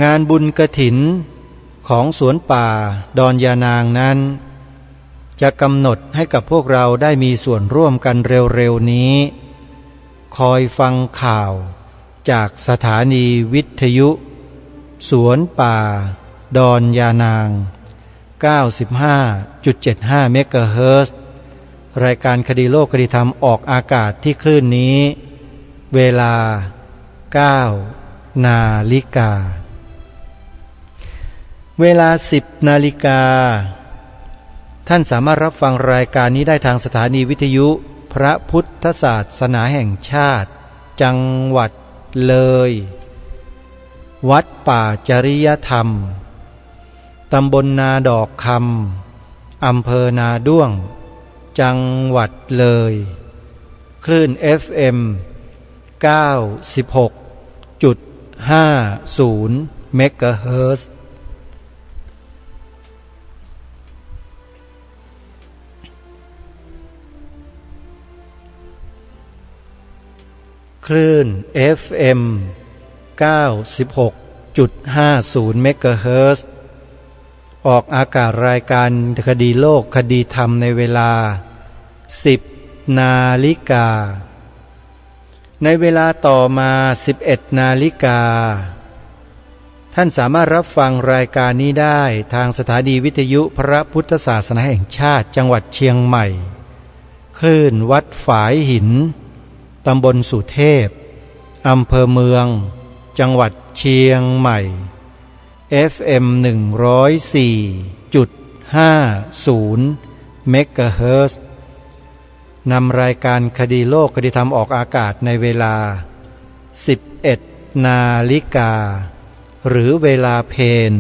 งานบุญกฐินของสวนป่าดอนยานางนั้นจะกำหนดให้กับพวกเราได้มีส่วนร่วมกันเร็วๆนี้คอยฟังข่าวจากสถานีวิทยุสวนป่าดอนยานาง 95.75 เมกะเฮิรตซ์ รายการคดีโลกคดีธรรมออกอากาศที่คลื่นนี้เวลา 9 นาฬิกาเวลา 10 นาฬิกาท่านสามารถรับฟังรายการนี้ได้ทางสถานีวิทยุพระพุทธศาสนาแห่งชาติจังหวัดเลยวัดป่าจริยธรรมตำบลนาดอกคำอำเภอนาด้วงจังหวัดเลยคลื่น FM 96.50 เมกะเฮิรตซ์ คลื่น FM 96.50 เมกะเฮิรตซ์ ออกอากาศรายการคดีโลกคดีธรรมในเวลา 10 นาฬิกาในเวลาต่อมา 11 นาฬิกาท่านสามารถรับฟังรายการนี้ได้ทางสถานีวิทยุพระพุทธศาสนาแห่งชาติจังหวัดเชียงใหม่คลื่นวัดฝายหินตำบลสุเทพอำเภอเมืองจังหวัดเชียงใหม่ FM 104.50 เมกะเฮิรตซ์ นำรายการคดีโลกคดีธรรมออกอากาศในเวลา 11 นาฬิกาหรือเวลาเพล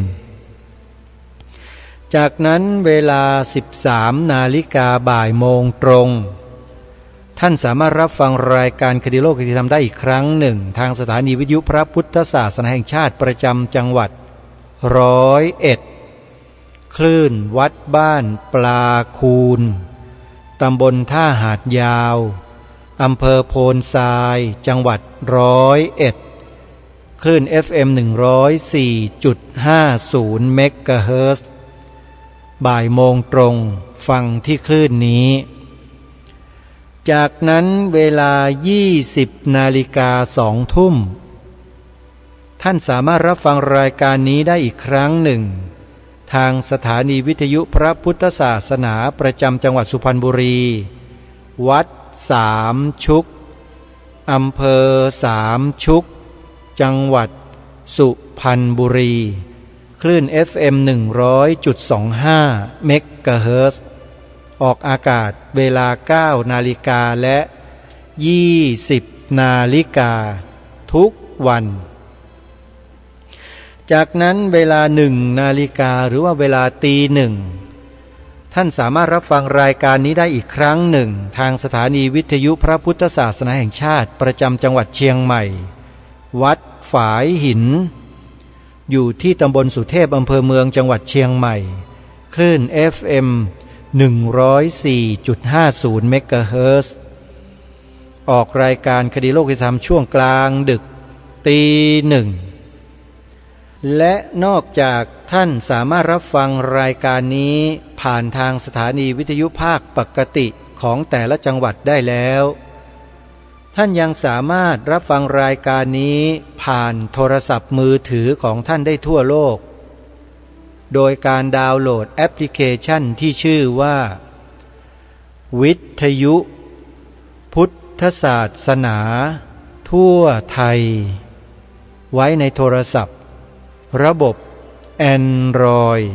จากนั้นเวลา 13 นาฬิกาบ่ายโมงตรงท่านสามารถรับฟังรายการคดีโลกคดีธรรมได้อีกครั้งหนึ่งทางสถานีวิทยุพระพุทธศาสนาแห่งชาติประจำจังหวัด101คลื่นวัดบ้านปลาคูนตำบลท่าหาดยาวอำเภอโพนทรายจังหวัด101คลื่น FM 104.50 เมกะเฮิรตซ์ บ่ายโมงตรงฟังที่คลื่นนี้จากนั้นเวลา 20 นาฬิกา2 ทุ่มท่านสามารถรับฟังรายการนี้ได้อีกครั้งหนึ่งทางสถานีวิทยุพระพุทธศาสนาประจำจังหวัดสุพรรณบุรีวัดสามชุกอำเภอสามชุกจังหวัดสุพรรณบุรีคลื่น FM 100.25 เมกะเฮิรตซ์ ออกอากาศเวลา 9 นาฬิกาและ 20 นาฬิกาทุกวันจากนั้นเวลา 1 นาฬิกาหรือว่าเวลาตีหนึ่งท่านสามารถรับฟังรายการนี้ได้อีกครั้งหนึ่งทางสถานีวิทยุพระพุทธศาสนาแห่งชาติประจำจังหวัดเชียงใหม่วัดฝายหินอยู่ที่ตำบลสุเทพอำเภอเมืองจังหวัดเชียงใหม่คลื่น FM 104.50 เมกะเฮิรตซ์ ออกรายการคดีโลกคดีธรรมช่วงกลางดึกตีหนึ่งและนอกจากท่านสามารถรับฟังรายการนี้ผ่านทางสถานีวิทยุภาคปกติของแต่ละจังหวัดได้แล้วท่านยังสามารถรับฟังรายการนี้ผ่านโทรศัพท์มือถือของท่านได้ทั่วโลกโดยการดาวน์โหลดแอปพลิเคชันที่ชื่อว่าวิทยุพุทธศาสนาทั่วไทยไว้ในโทรศัพท์ระบบ Android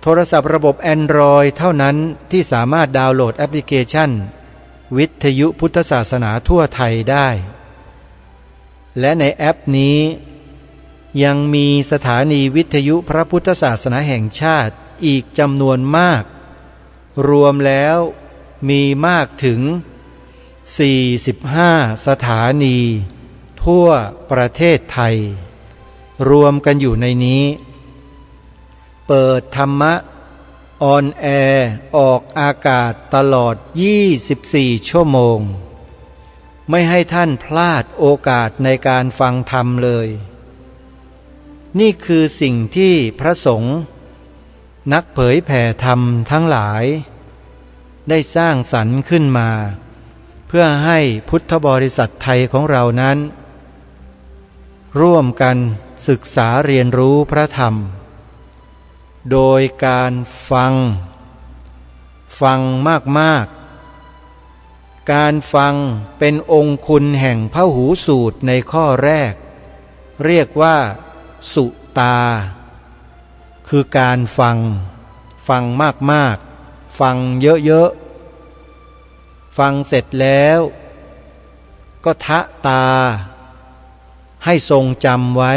โทรศัพท์ระบบ Android เท่านั้นที่สามารถดาวน์โหลดแอปพลิเคชันวิทยุพุทธศาสนาทั่วไทยได้และในแอปนี้ยังมีสถานีวิทยุพระพุทธศาสนาแห่งชาติอีกจำนวนมากรวมแล้วมีมากถึง45 สถานีทั่วประเทศไทยรวมกันอยู่ในนี้เปิดธรรมะออนแอร์ออกอากาศตลอด24 ชั่วโมงไม่ให้ท่านพลาดโอกาสในการฟังธรรมเลย นี่คือสิ่งที่พระสงฆ์นักเผยแผ่ธรรมทั้งหลายได้สร้างสรรค์ขึ้นมาเพื่อให้พุทธบริษัทไทยของเรานั้นร่วมกันศึกษาเรียนรู้พระธรรมโดยการฟังมากๆการฟังเป็นองค์คุณแห่งพหูสูตรในข้อแรกเรียกว่าสุตาคือการฟังมากๆฟังเยอะๆฟังเสร็จแล้วก็ทะตาให้ทรงจำไว้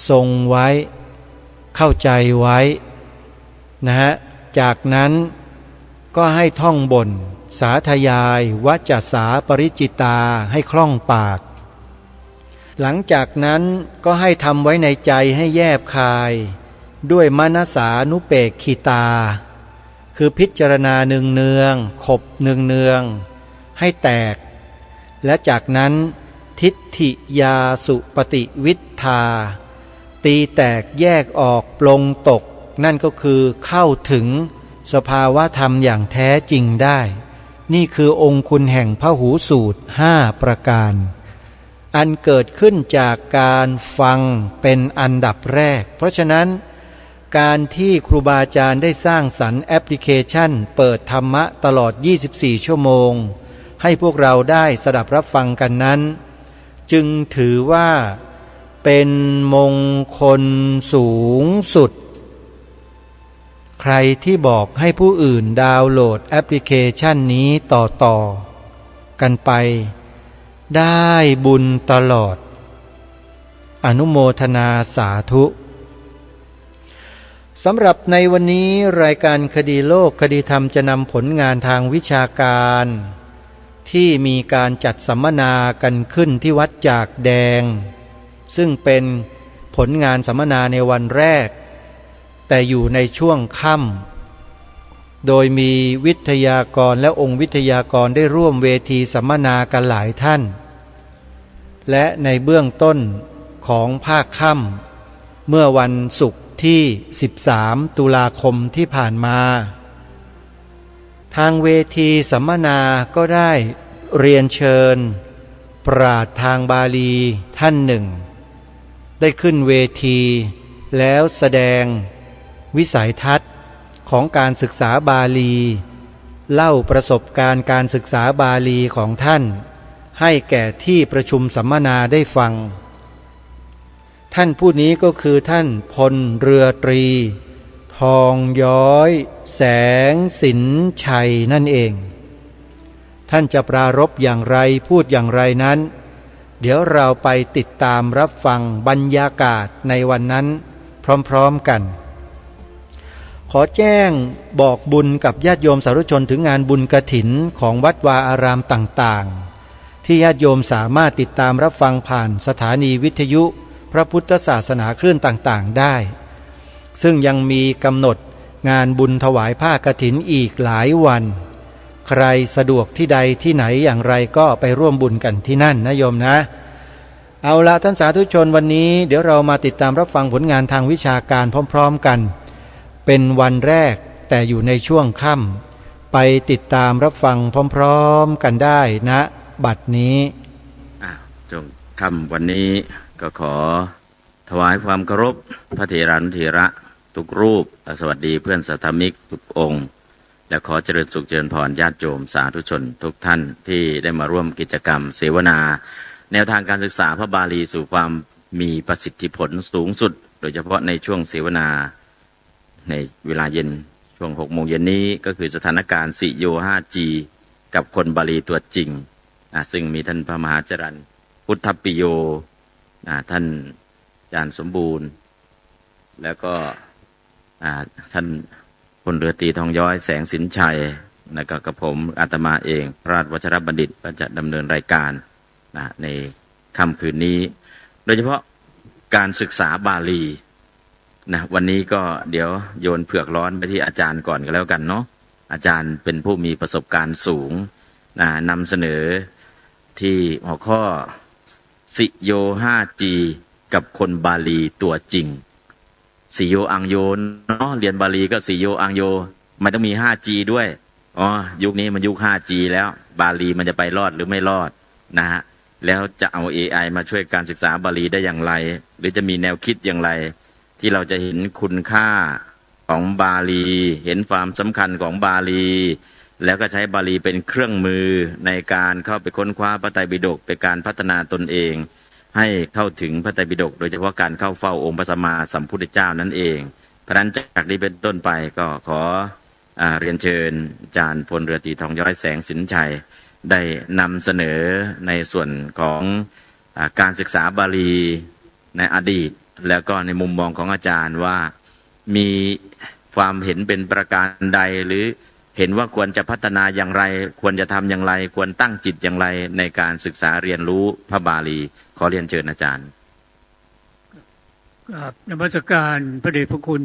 ทรงไว้เข้าใจไว้นะฮะจากนั้นก็ให้ท่องบนสาธยายวจสาปริจิตาให้คล่องปากหลังจากนั้นก็ให้ทำไว้ในใจให้แยบคายด้วยมนสานุเปกขิตาคือพิจารณาเนืองๆขบเนืองๆให้แตกและจากนั้นทิฏฐิยาสุปฏิวิทธาตีแตกแยกออกปลงตกนั่นก็คือเข้าถึงสภาวะธรรมอย่างแท้จริงได้นี่คือองค์คุณแห่งพหูสูตร5ประการอันเกิดขึ้นจากการฟังเป็นอันดับแรกเพราะฉะนั้นการที่ครูบาอาจารย์ได้สร้างสรรค์แอปพลิเคชันเปิดธรรมะตลอด24ชั่วโมงให้พวกเราได้สดับรับฟังกันนั้นจึงถือว่าเป็นมงคลสูงสุดใครที่บอกให้ผู้อื่นดาวน์โหลดแอปพลิเคชันนี้ต่อกันไปได้บุญตลอดอนุโมทนาสาธุสำหรับในวันนี้รายการคดีโลกคดีธรรมจะนำผลงานทางวิชาการที่มีการจัดสัมมนากันขึ้นที่วัดจากแดงซึ่งเป็นผลงานสัมมนาในวันแรกแต่อยู่ในช่วงค่ำโดยมีวิทยากรและองค์วิทยากรได้ร่วมเวทีสัมมนากันหลายท่านและในเบื้องต้นของภาคค่ำเมื่อวันศุกร์ที่13ตุลาคมที่ผ่านมาทางเวทีสัมมนาก็ได้เรียนเชิญปราชญ์ทางบาลีท่านหนึ่งได้ขึ้นเวทีแล้วแสดงวิสัยทัศน์ของการศึกษาบาลีเล่าประสบการณ์การศึกษาบาลีของท่านให้แก่ที่ประชุมสัมมนาได้ฟังท่านผู้นี้ก็คือท่านพลเรือตรีทองย้อยแสงสินชัยนั่นเองท่านจะปรารภอย่างไรพูดอย่างไรนั้นเดี๋ยวเราไปติดตามรับฟังบรรยากาศในวันนั้นพร้อมๆกันขอแจ้งบอกบุญกับญาติโยมสาธุชนถึงงานบุญกฐินของวัดวาอารามต่างๆที่ญาติโยมสามารถติดตามรับฟังผ่านสถานีวิทยุพระพุทธศาสนาคลื่นต่างๆได้ซึ่งยังมีกำหนดงานบุญถวายผ้ากฐินอีกหลายวันใครสะดวกที่ใดที่ไหนอย่างไรก็ไปร่วมบุญกันที่นั่นนะโยมนะเอาละท่านสาธุชนวันนี้เดี๋ยวเรามาติดตามรับฟังผลงานทางวิชาการพร้อมๆกันเป็นวันแรกแต่อยู่ในช่วงค่ำไปติดตามรับฟังพร้อมๆกันได้นะบัดนี้จงค่ำวันนี้ก็ขอถวายความเคารพพระเถรานุเถระทุกรูปและสวัสดีเพื่อนสัทธมิกทุกองค์และขอเจริญสุขเจริญพรญาติโยมสาธุชนทุกท่านที่ได้มาร่วมกิจกรรมเสวนาแนวทางการศึกษาพระบาลีสู่ความมีประสิทธิผลสูงสุดโดยเฉพาะในช่วงเสวนาในเวลาเย็นช่วง6 โมงเย็นนี้ก็คือสถานการณ์สิโย 5G กับคนบาลีตัวจริงซึ่งมีท่านพระมหาจรัญพุทธปิโยท่านอาจารย์สมบูรณ์แล้วก็ท่านพลเรือตรีทองย้อยแสงสินชัยและก็กับผมอาตมาเองพระราชวชรบัณฑิตก็จะดำเนินรายการในค่ำคืนนี้โดยเฉพาะการศึกษาบาลีวันนี้ก็เดี๋ยวโยนเผือกร้อนไปที่อาจารย์ก่อนก็แล้วกันเนาะอาจารย์เป็นผู้มีประสบการณ์สูงนำเสนอที่หัวข้อสิโย 5G กับคนบาลีตัวจริงสีโยอังโยเนาะเรียนบาลีก็สีโยอังโยมันต้องมี 5G ด้วยอ๋อยุคนี้มันยุค 5G แล้วบาลีมันจะไปรอดหรือไม่รอดนะฮะแล้วจะเอา AI มาช่วยการศึกษาบาลีได้อย่างไรหรือจะมีแนวคิดอย่างไรที่เราจะเห็นคุณค่าของบาลีเห็นความสำคัญของบาลีแล้วก็ใช้บาลีเป็นเครื่องมือในการเข้าไปค้นคว้าพระไตรปิฎกเป็นการพัฒนาตนเองให้เข้าถึงพระไตรปิฎกโดยเฉพาะการเข้าเฝ้าองค์พระสัมมาสัมพุทธเจ้านั่นเองเพราะฉะนั้นจากนี้เป็นต้นไปก็ขอเรียนเชิญอาจารย์พลเรือตรีทองย้อยแสงสินชัยได้นำเสนอในส่วนของการศึกษาบาลีในอดีตแล้วก็ในมุมมองของอาจารย์ว่ามีความเห็นเป็นประการใดหรือเห็นว่าควรจะพัฒนาอย่างไรควรจะทำอย่างไรควรตั้งจิตอย่างไรในการศึกษาเรียนรู้พระบาลีขอเรียนเชิญอาจารย์ครับนมัสการพระเดชพระคุณ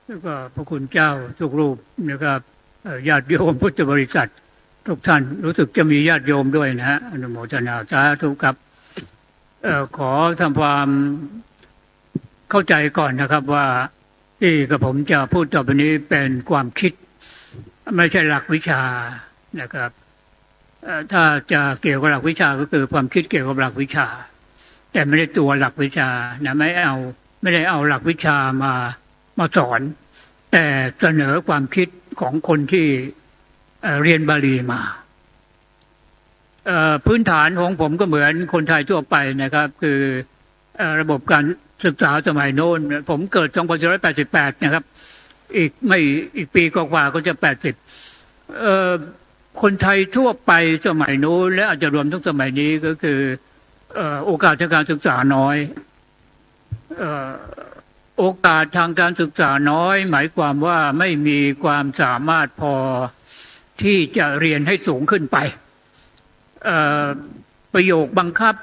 แล้วก็พระคุณเจ้าทุกรูปนะครับญาติโยมพุทธบริษัททุกท่านรู้สึกจะมีญาติโยมด้วยนะฮะอนุโมทนาสาธุครับขอทำความเข้าใจก่อนนะครับว่าที่กับผมจะพูดต่อไปนี้เป็นความคิดไม่ใช่หลักวิชานะครับถ้าจะเกี่ยวกับหลักวิชาก็คือความคิดเกี่ยวกับหลักวิชาแต่ไม่ได้ตัวหลักวิชานะไม่ได้เอาหลักวิชามาสอนแต่เสนอความคิดของคนที่เรียนบาลีมาพื้นฐานของผมก็เหมือนคนไทยทั่วไปนะครับคือระบบการศึกษาสมัยโน้นผมเกิด2488นะครับอีกปีกว่าก็จะ80คนไทยทั่วไปสมัยโน้นและอาจจะรวมทั้งสมัยนี้ก็คือโอกาสทางการศึกษาน้อยโอกาสทางการศึกษาน้อยหมายความว่าไม่มีความสามารถพอที่จะเรียนให้สูงขึ้นไปประโยคบังคับ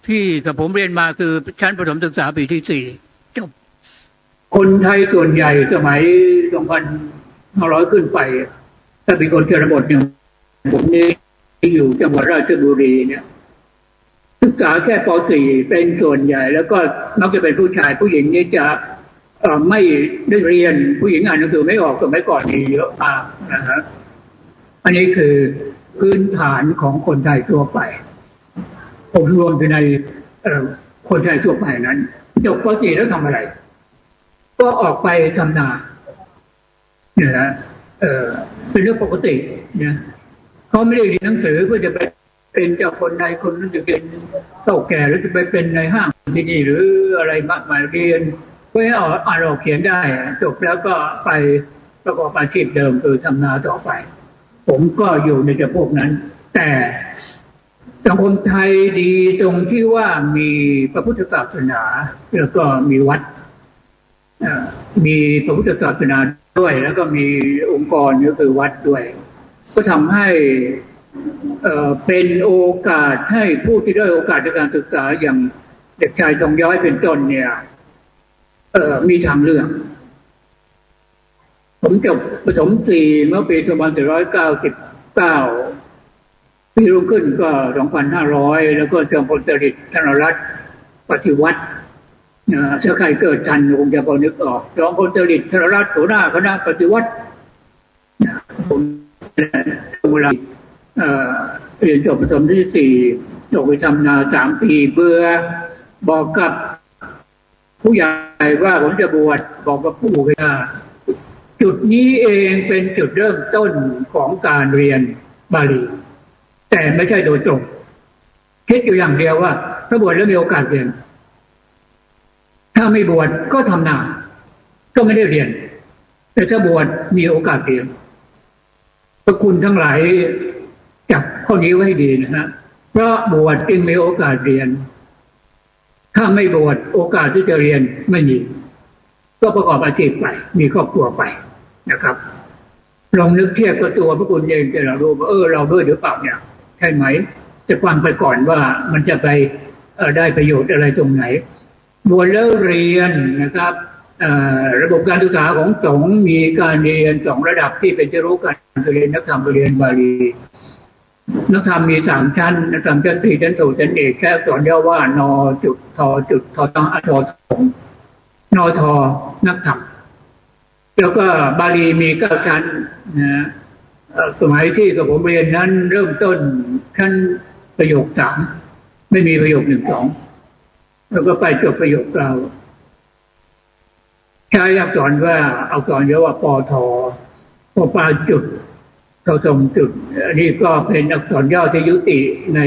ที่กับผมเรียนมาคือชั้นประถมศึกษาปีที่4จบคนไทยส่วนใหญ่สมัย2500ขึ้นไปถ้าเป็นคนชนบทอย่างผมนี่อยู่จังหวัดราชบุรีเนี่ยศึกษาแค่ป .4 เป็นส่วนใหญ่แล้วก็มักจะเป็นผู้ชายผู้หญิงนี่จะไม่ได้เรียนผู้หญิงอ่านหนังสือไม่ออกสมัยก่อนมีเยอะมากนะฮะอันนี้คือพื้นฐานของคนไทยทั่วไปผมรวมอยู่ในคนไทยทั่วไปนั้นจบป .4 แล้วทำอะไรก็ออกไปทำนาเนี่ยนะเป็นเรื่องปกติเนี่ยเขาไม่ได้เรียนหนังสือเพื่อจะไปเป็นเจ้าคนใดคนนึงจะเป็นเต่าแก่หรือจะไปเป็นในห้างที่นี่หรืออะไรมากมายเรียนเพื่อให้อ่านออกเขียนได้จบแล้วก็ไปประกอบอาชีพเดิมคือทำนาต่อไปผมก็อยู่ในพวกนั้นแต่สังคมไทยดีตรงที่ว่ามีพระพุทธศาสนาแล้วก็มีวัดมีพระพุทธศาสนาด้วยแล้วก็มีองค์กรก็คือวัดด้วยก็ทำให้เป็นโอกาสให้ผู้ที่ได้โอกาสในการศึกษาอย่างเด็กชายทองย้อยเป็นต้นเนี่ยมีทางเลือกผมจบประถม4เมื่อปี2499ปีรุ่งขึ้นก็2500แล้วก็จอมพลสฤษดิ์ธนรัตน์ปฏิวัติถ้าใครเกิดทันคงจะพอนึกออกจอมพลสฤษดิ์ธนรัตน์หัวหน้าคณะปฏิวัติผมเวลาเรียนจบประถมที่4ออกไปทำนา3 ปีเบื่อบอกกับผู้ใหญ่ว่าผมจะบวชบอกกับปู่ว่าจุดนี้เองเป็นจุดเริ่มต้นของการเรียนบาลีแต่ไม่ใช่โดยตรงคิดอยู่อย่างเดียวว่าถ้าบวชแล้วมีโอกาสเรียนถ้าไม่บวชก็ทำนาก็ไม่ได้เรียนแต่ถ้าบวชมีโอกาสเรียนพระคุณทั้งหลายจับข้อนี้ไว้ให้ดีนะฮะเพราะบวชจึงมีโอกาสเรียนถ้าไม่บวชโอกาสที่จะเรียนไม่มีก็ประกอบอาชีพไปมีครอบครัวไปนะครับลองนึกเทียบกับตัวพระคุณเองจะเราดูว่าเราด้วยหรือเปล่าเนี่ยใช่ไหมจะฟังไปก่อนว่ามันจะไปได้ประโยชน์อะไรตรงไหนบวชแล้วเรียนนะครับระบบการศึกษาของสงฆ์มีการเรียน2 ระดับที่เป็นที่รู้กันคือเรียนนักธรรมเรียนบาลี นักธรรมมี3 ชั้นนักธรรมชั้นตรีชั้นสูตรชั้นเอกแค่อักษรย่อว่านอจุดทอจุดทอตังอทอทงนอทอนักธรรมแล้วก็บาลีมี9 ชั้นนะสมัยที่กับผมเรียนนั้นเริ่มต้นชั้นประโยค3ไม่มีประโยค1 2แล้วก็ไปจบประโยคเราใช้อักษรว่าอักษรย่อว่าปอทอปอปลาจุดเท่าตรงจุดอันนี้ก็เป็นอักษรย่อที่ยุติใน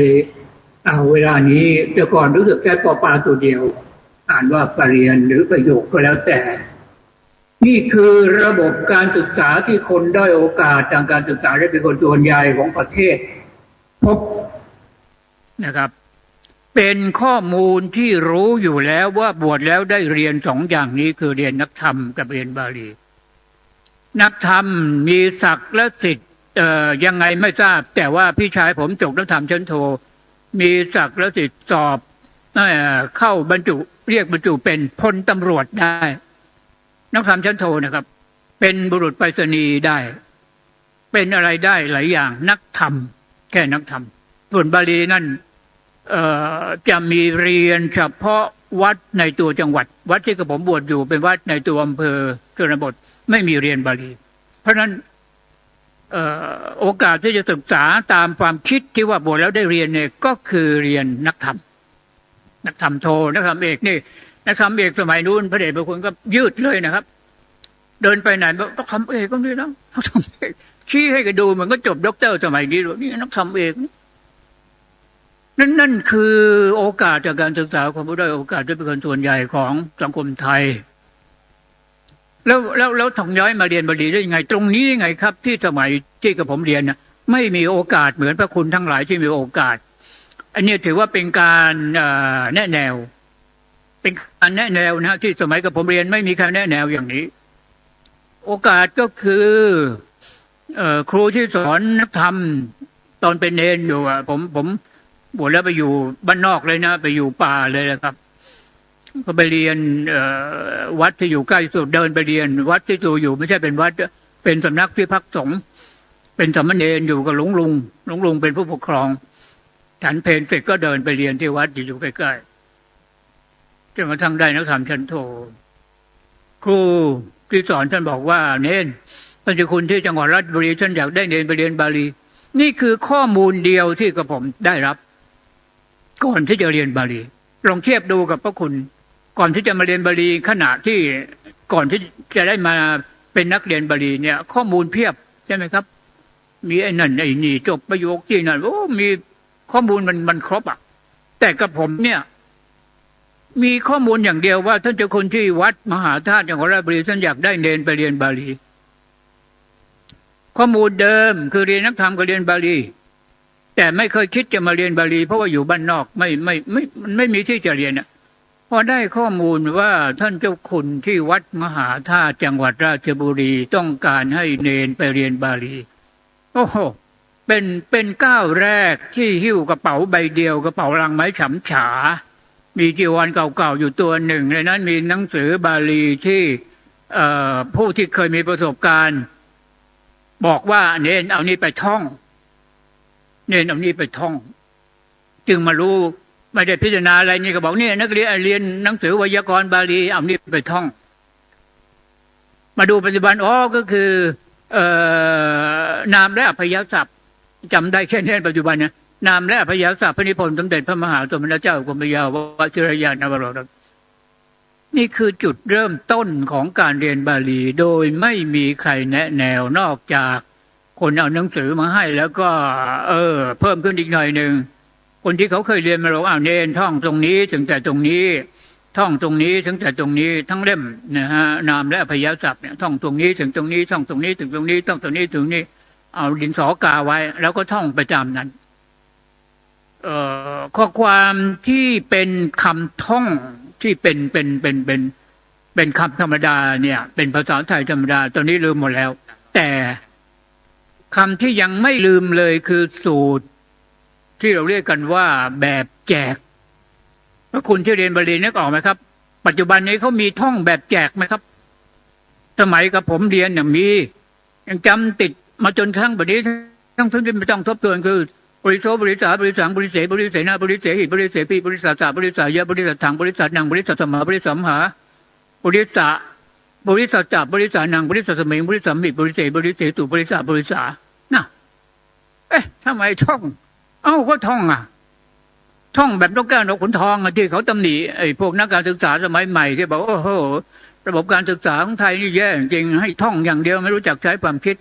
เวลานี้แต่ก่อนรู้สึกแค่ปอปลาตัวเดียวอ่านว่าปรริญญาหรือประโยคก็แล้วแต่นี่คือระบบการศึกษาที่คนด้อยโอกาสทางการศึกษาและเป็นคนส่วนใหญ่ของประเทศพบนะครับ เป็นข้อมูลที่รู้อยู่แล้วว่าบวชแล้วได้เรียน2 อย่างนี้คือเรียนนักธรรมกับเรียนบาลีนักธรรมมีศักดิ์และสิทธิ์ยังไงไม่ทราบแต่ว่าพี่ชายผมจบนักธรรมชั้นโทมีศักดิ์และสิทธิ์สอบเข้าบรรจุเรียกบรรจุเป็นพลตำรวจได้นักธรรมชั้นโทนะครับเป็นบุรุษไปรษณีย์ได้เป็นอะไรได้หลายอย่างนักธรรมแค่นักธรรมส่วนบาลีนั่นจะมีเรียนเฉพาะวัดในตัวจังหวัดวัดที่กระผมบวชอยู่เป็นวัดในตัวอำเภอชนบทไม่มีเรียนบาลีเพราะฉะนั้นโอกาสที่จะศึกษาตามความคิดที่ว่าบวชแล้วได้เรียนเนี่ยก็คือเรียนนักธรรมโทนักธรรมเอกนี่นักธรรมเอกสมัยนู้นพระเดชพระคุณก็ยืดเลยนะครับเดินไปไหนต้องทำเอกก็นี่นะต้องทำเอกชี้ให้กันดูมันก็จบด็อกเตอร์สมัยนี้นี่นักธรรมเอกนั่นคือโอกาสจากการศึกษาของผู้ด้อยโอกาสด้วยเป็นคนส่วนใหญ่ของสังคมไทยแล้วทองย้อยมาเรียนบาลีได้ยังไงตรงนี้ไงครับที่สมัยที่กับผมเรียนนะไม่มีโอกาสเหมือนพระคุณทั้งหลายที่มีโอกาสอันนี้ถือว่าเป็นการแนะแนวเป็นการแนะแนวนะที่สมัยกับผมเรียนไม่มีใครแนะแนวอย่างนี้โอกาสก็คือครูที่สอนนักธรรมตอนเป็นเนรอยู่ผมบวชแล้วไปอยู่บ้านนอกเลยนะไปอยู่ป่าเลยนะครับก็ไปเรียนวัดที่อยู่ใกล้สุดเดินไปเรียนวัดที่อยู่ไม่ใช่เป็นวัดเป็นสำนักที่พักสงฆ์เป็นสามเณรอยู่กับหลวงลุงเป็นผู้ปกครองฉันเพลเสร็จก็เดินไปเรียนที่วัดอยู่ใกล้ๆจนกระทั่งได้นักธรรมชั้นโทครูที่สอนท่านบอกว่าเน้นท่านเจ้าคุณที่จังหวัดราชบุรีท่านอยากได้เน้นไปเรียนบาลีนี่คือข้อมูลเดียวที่กระผมได้รับก่อนที่จะเรียนบาลีลองเทียบดูกับพระคุณก่อนที่จะมาเรียนบาลีขณะที่ก่อนที่จะได้มาเป็นนักเรียนบาลีเนี่ยข้อมูลเพียบใช่ไหมครับมีไอ้นั่นไอ้นี่จบประโยคที่นั่นโอ้มีข้อมูลมันครบอ่ะแต่กับผมเนี่ยมีข้อมูลอย่างเดียวว่าท่านเจ้าคุณที่วัดมหาธาตุจังหวัดราชบุรีท่านอยากได้เนนไปเรียนบาลีข้อมูลเดิมคือเรียนนักธรรมกับเรียนบาลีแต่ไม่เคยคิดจะมาเรียนบาลีเพราะว่าอยู่บ้านนอกไม่มีที่จะเรียนพอได้ข้อมูลว่าท่านเจ้าคุณที่วัดมหาธาตุจังหวัดราชบุรีต้องการให้เนนไปเรียนบาลีโอ้โหเป็นก้าวแรกที่หิ้วกระเป๋าใบเดียวกระเป๋าลังไม้ฉำฉามีจีวรเก่าๆอยู่ตัวหนึ่งในนั้นมีหนังสือบาลีที่ผู้ที่เคยมีประสบการณ์บอกว่าเนนเอานี่ไปท่องเนนเอานี่ไปท่องจึงมารู้ไม่ได้พิจารณาอะไรนี่ก็บอกเนี่ยนักเรียนหนังสือไวยากรณ์บาลีเอานี่ไปท่องมาดูปัจจุบันก็คือนามและอพยศัพท์จำได้แค่นี้ปัจจุบันนะนามและอพยศัพท์พระนิพนธ์สมเด็จพระมหาสมณเจ้ากรมพระยาวชิรยานวโรดมนี่คือจุดเริ่มต้นของการเรียนบาลีโดยไม่มีใครแนะแนวนอกจากคนเอาหนังสือมาให้แล้วก็เพิ่มขึ้นอีกหน่อยหนึ่งคนที่เขาเคยเรียนมาบอกเนนท่องตรงนี้ถึงแต่ตรงนี้ท่องตรงนี้ถึงแต่ตรงนี้ทั้งเล่มนะฮะนามและอพยศัพท์เนี่ยท่องตรงนี้ถึงตรงนี้ท่องตรงนี้ถึงตรงนี้ท่องตรงนี้ถึงนี้เอาดินสอกาไว้แล้วก็ท่องประจำนั้นข้อความที่เป็นคำท่องที่เป็นคำธรรมดาเนี่ยเป็นภาษาไทยธรรมดาตอนนี้ลืมหมดแล้วแต่คำที่ยังไม่ลืมเลยคือสูตรที่เราเรียกกันว่าแบบแจกพระคุณที่เรียนบาลีนึกออกไหมครับปัจจุบันนี้เขามีท่องแบบแจกไหมครับสมัยกับผมเรียนเนี่ยมียังจำติดมาจนครั้งบัดนี้ทั้งที่ไม่ต้องทบทวนคือ บริโสบริสาบริสังบริเสบริเสนาบริเสหิบริเสปีบริสัสสะบริสายะบริสัทถังบริสัทนังบริสัทสมหาบริสัมหาบริสะบริสัจจะบริสานังบริสัทสมิงบริสัมมิบริเสบริเสตุบริสะบริสาน่ะทำไมท่องก็ท่องท่องแบบนกแก้วนกขุนทองที่เขาตำหนิไอ้พวกนักการศึกษาสมัยใหม่ที่บอกโอ้โหระบบการศึกษาของไทยนี่แย่จริงให้ท่องอย่างเดียวไม่รู้จักใช้ความคิด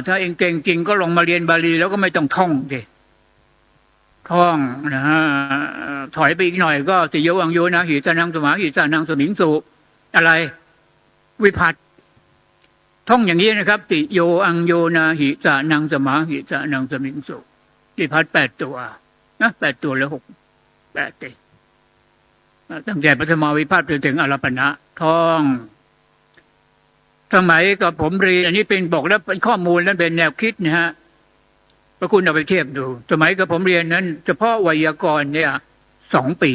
ถ้าเองเก่งจริงก็ลงมาเรียนบาลีแล้วก็ไม่ต้องท่องสิท่องนะฮะถอยไปอีกหน่อยก็ติโยอังโยนะหิสานังสมาหิสานังสมิงสุอะไรวิภัตท่องอย่างนี้นะครับติโยอังโยนะหิสานังสมาหิสานังสมิงสุวิภัต8 ตัวนะ8 ตัวแล้ว8ติตั้งแต่ปฐมวิภัตจนถึงอรปณะท่องสมัยกับผมเรียนอันนี้เป็นบอกแล้วเป็นข้อมูลและเป็นแนวคิดนะฮะพระคุณเอาไปเทียบดูสมัยกับผมเรียนนั้นเฉพาะไวยากรณ์เนี่ย2 ปี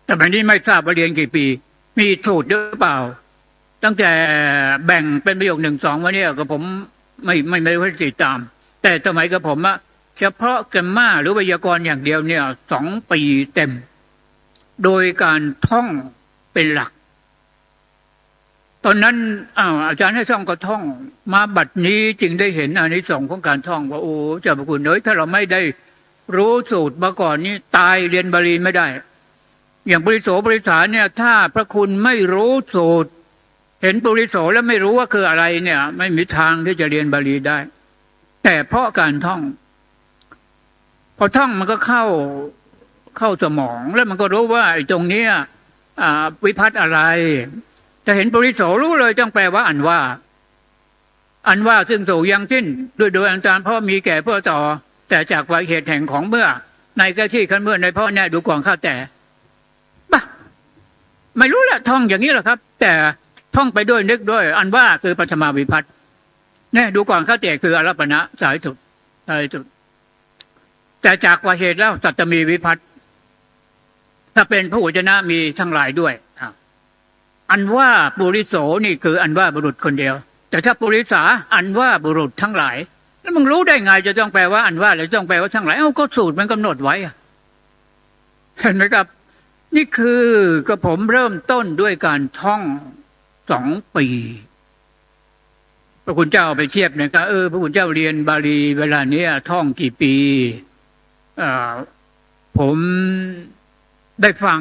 แต่บัดนี้ไม่ทราบว่าเรียนกี่ปีมีสูตรหรือเปล่าตั้งแต่แบ่งเป็นประโยค1 2วันนี้กับผมไม่ได้ติดตามแต่สมัยกับผมเฉพาะแกรมมาหรือไวยากรณ์อย่างเดียวเนี่ย2 ปีเต็มโดยการท่องเป็นหลักตอนนั้นอาจารย์ให้ท่องก็ท่องมาบัดนี้จึงได้เห็นอานิสงส์ของการท่องว่าโอ้เจ้าพระคุณถ้าเราไม่ได้รู้สูตรมาก่อนนี้ตายเรียนบาลีไม่ได้อย่างปริโสปริสาเนี่ยถ้าพระคุณไม่รู้สูตรเห็นปริโสแล้วไม่รู้ว่าคืออะไรเนี่ยไม่มีทางที่จะเรียนบาลีได้แต่เพราะการท่องพอท่องมันก็เข้าสมองแล้วมันก็รู้ว่าไอ้ตรงนี้วิภัตอะไรจะเห็นปริโสรู้เลยต้องแปลว่าอันว่าซึ่งสู่ยังสิ้นโดยอันตรเพราะมีแก่เพื่อต่อแต่จากวาเหตุแห่งของเมื่อในกะที่ขันเมื่อในเพราะแน่ดูก่อนข้าแต่บ้าไม่รู้แหละท่องอย่างนี้แหละครับแต่ท่องไปด้วยนึกด้วยอันว่าคือปัจฉมาวิภัตแน่ดูก่อนข้าแต่คืออรปณะสายสุดแต่จากวาเหตุแล้วสัตตมีวิภัตถ้าเป็นพระวจนะมีทั้งหลายด้วยอันว่าปุริโสนี่คืออันว่าบุรุษคนเดียวแต่ถ้าปุริสาอันว่าบุรุษทั้งหลายแล้วมึงรู้ได้ไงจะต้องแปลว่าอันว่าหรือต้องแปลว่าทั้งหลายก็สูตรมันกำหนดไว้เห็นไหมครับนี่คือกับผมเริ่มต้นด้วยการท่อง2 ปีพระคุณเจ้าไปเทียบนะครับพระคุณเจ้าเรียนบาลีเวลานี้ท่องกี่ปีผมได้ฟัง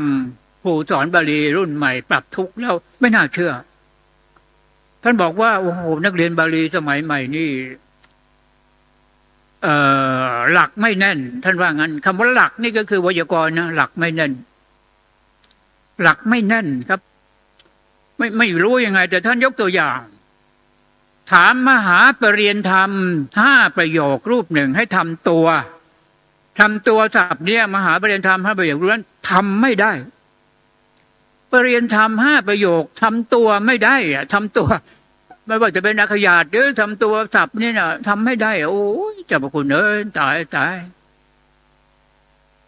ผู้สอนบาลีรุ่นใหม่ปรับทุกข์แล้วไม่น่าเชื่อท่านบอกว่าโอ้โหนักเรียนบาลีสมัยใหม่นี่หลักไม่แน่นท่านว่างั้นคำว่าหลักนี่ก็คือไวยากรณ์นะหลักไม่แน่นหลักไม่แน่นครับไม่รู้ยังไงแต่ท่านยกตัวอย่างถามมหาปรริญญาธรรม5 ประโยครูปหนึ่งให้ทำตัวศัพท์เนี่ยมหาปรริญญาธรรม5 ประโยคนั้นทำไม่ได้ปรริญญาธรรม5 ประโยคทำตัวไม่ได้ทำตัวไม่ว่าจะเป็นอักขยาตหรือทำตัวศัพท์นี่นะทำไม่ได้โอ้ยเจ้าพระคุณตาย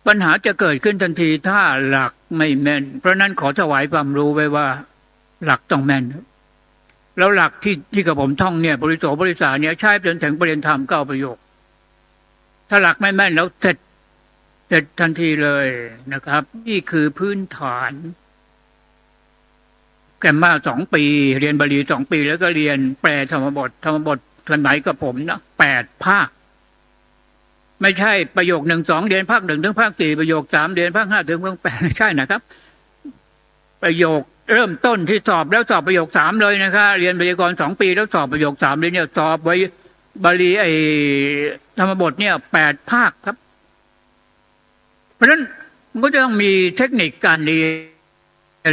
ปัญหาจะเกิดขึ้นทันทีถ้าหลักไม่แม่นเพราะนั้นขอถวายความรู้ไว้ว่าหลักต้องแม่นแล้วหลักที่กับผมท่องเนี่ยบริโสบริสาเนี่ยใช้จนถึงปรริญญาธรรม9 ประโยคถ้าหลักไม่แม่นแล้วเสร็จทันทีเลยนะครับนี่คือพื้นฐานแกรมมา2 ปีเรียนบาลี2 ปีแล้วก็เรียนแปลธรรมบทสมัยกับผมนะ8 ภาคไม่ใช่ประโยค1 2เรียนภาค 1 ถึงภาค 4ประโยค3เรียนภาค 5 ถึงภาค 8ไม่ใช่นะครับประโยคเริ่มต้นที่สอบแล้วสอบประโยค3เลยนะครับเรียนไวยากรณ์2 ปีแล้วสอบประโยค3เลยเนี่ยสอบไว้บาลีธรรมบทเนี่ย8 ภาคครับเพราะฉะนั้นมันก็จะต้องมีเทคนิคการเรียน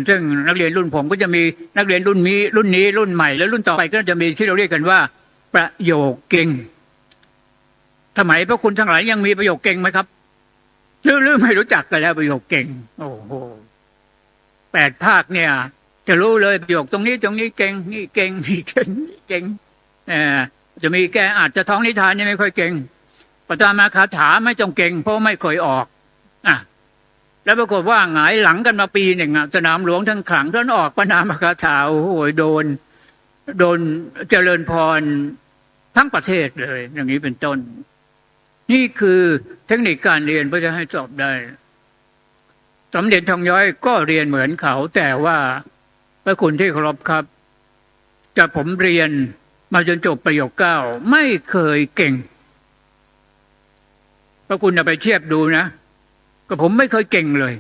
ซึ่งนักเรียนรุ่นผมก็จะมีนักเรียนรุ่นนี้รุ่นใหม่แล้วรุ่นต่อไปก็จะมีที่เราเรียกกันว่าประโยคเก่งสมัยพระคุณทั้งหลายยังมีประโยคเก่งไหมครับหรือไม่รู้จักกันแล้วประโยคเก่งโอ้โห8 ภาคเนี่ยจะรู้เลยประโยคตรงนี้เก่งนี่เก่งนี่เก่งนี่เก่งจะมีแกอาจจะท้องนิทานนี่ไม่ค่อยเก่งปฐมาคาถาไม่จงเก่งเพราะไม่เคยออกแล้วปรากฏว่าหงายหลังกันมาปีหนึ่งสนามหลวงทั้งขลังท่านออกปฐมาคาถาโอ้โหโดนเจริญพร ทั้งประเทศเลยอย่างนี้เป็นต้นนี่คือเทคนิคการเรียนเพื่อจะให้สอบได้สมเด็จทองย้อยก็เรียนเหมือนเขาแต่ว่าพระคุณที่เคารพครับแต่ผมเรียนมาจนจบประโยคเก้าไม่เคยเก่งพระคุณเอาไปเทียบดูนะก็ผมไม่เคยเก่งเลย